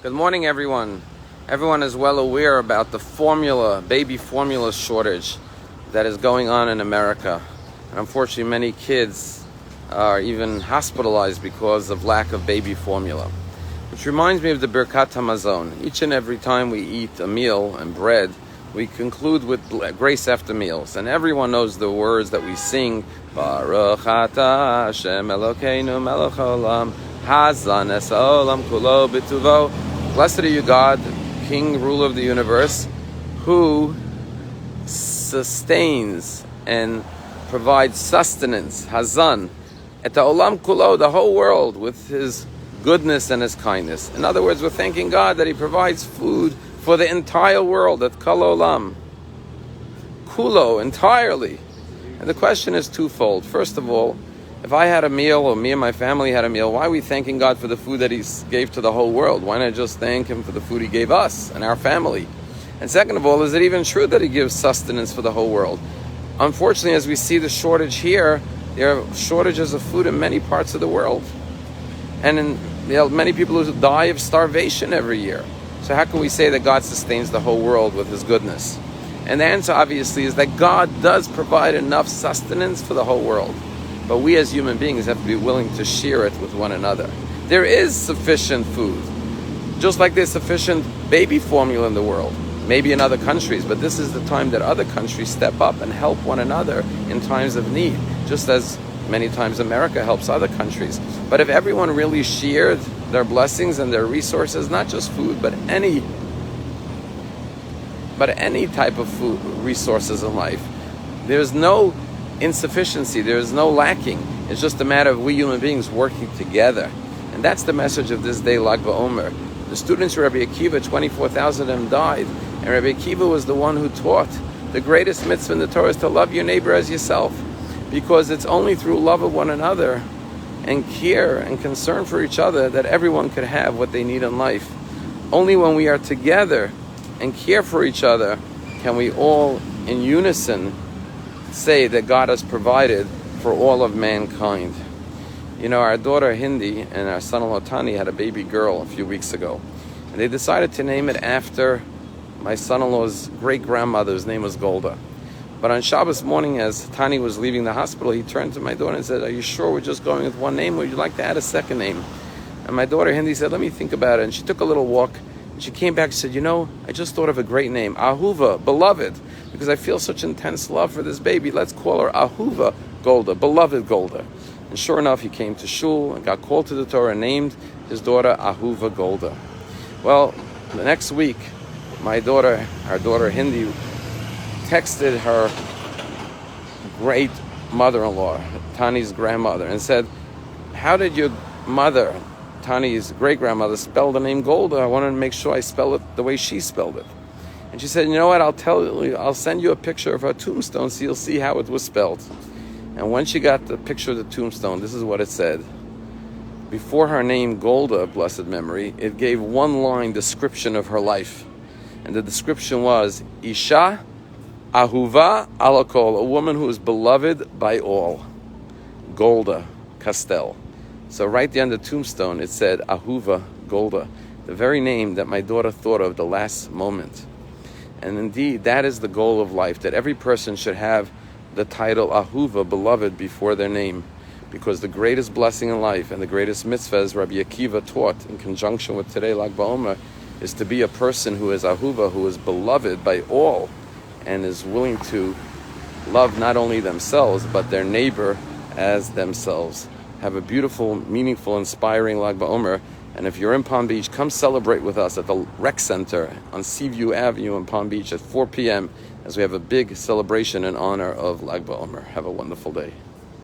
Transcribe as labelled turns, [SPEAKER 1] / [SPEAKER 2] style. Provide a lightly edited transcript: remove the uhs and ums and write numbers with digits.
[SPEAKER 1] Good morning, everyone. Everyone is well aware about the baby formula shortage that is going on in America. And unfortunately, many kids are even hospitalized because of lack of baby formula. Which reminds me of the Birkat HaMazon. Each and every time we eat a meal and bread, we conclude with grace after meals. And everyone knows the words that we sing. Baruch atah Hashem Elokeinu melech haolam hazan es haolam kulo b'tuvo. Blessed are you, God, King, ruler of the universe, who sustains and provides sustenance, hazan, et ha'olam kulo, the whole world, with his goodness and his kindness. In other words, we're thanking God that he provides food for the entire world, at kol olam, kulo, entirely. And the question is twofold. First of all, if I had a meal, or me and my family had a meal, why are we thanking God for the food that he gave to the whole world? Why not just thank him for the food he gave us and our family? And second of all, is it even true that he gives sustenance for the whole world? Unfortunately, as we see the shortage here, there are shortages of food in many parts of the world. And many people who die of starvation every year. So how can we say that God sustains the whole world with his goodness? And the answer, obviously, is that God does provide enough sustenance for the whole world. But we as human beings have to be willing to share it with one another. There is sufficient food, just like there's sufficient baby formula in the world, maybe in other countries, but this is the time that other countries step up and help one another in times of need, just as many times America helps other countries. But if everyone really shared their blessings and their resources, not just food, but any type of food resources in life, there's no insufficiency, there is no lacking. It's just a matter of we human beings working together. And that's the message of this day, Lag BaOmer. The students of Rabbi Akiva, 24,000 of them died. And Rabbi Akiva was the one who taught the greatest mitzvah in the Torah is to love your neighbor as yourself. Because it's only through love of one another and care and concern for each other that everyone could have what they need in life. Only when we are together and care for each other can we all in unison say that God has provided for all of mankind. You know, our daughter Hindi and our son-in-law Tani had a baby girl a few weeks ago. And they decided to name it after my son-in-law's great-grandmother, whose name was Golda. But on Shabbos morning, as Tani was leaving the hospital, he turned to my daughter and said, "Are you sure we're just going with one name? Would you like to add a second name?" And my daughter Hindi said, "Let me think about it." And she took a little walk. And she came back and said, "You know, I just thought of a great name, Ahuva, beloved, because I feel such intense love for this baby. Let's call her Ahuva Golda, beloved Golda." And sure enough, he came to shul and got called to the Torah and named his daughter Ahuva Golda. Well, the next week, our daughter Hindi, texted her great mother-in-law, Tani's grandmother, and said, "How did your mother, Tani's great-grandmother, spell the name Golda? I wanted to make sure I spell it the way she spelled it." And she said, "You know what, I'll send you a picture of her tombstone so you'll see how it was spelled." And when she got the picture of the tombstone, this is what it said. Before her name Golda, blessed memory, it gave one line description of her life. And the description was, Isha Ahuva Alakol, a woman who is beloved by all. Golda Castel. So right there on the tombstone, it said Ahuva Golda, the very name that my daughter thought of the last moment. And indeed, that is the goal of life, that every person should have the title Ahuva, beloved, before their name. Because the greatest blessing in life and the greatest mitzvah, as Rabbi Akiva taught in conjunction with today, Lag BaOmer, is to be a person who is Ahuva, who is beloved by all, and is willing to love not only themselves, but their neighbor as themselves. Have a beautiful, meaningful, inspiring Lag BaOmer. And if you're in Palm Beach, come celebrate with us at the Rec Center on Seaview Avenue in Palm Beach at 4 p.m. as we have a big celebration in honor of Lag BaOmer. Have a wonderful day.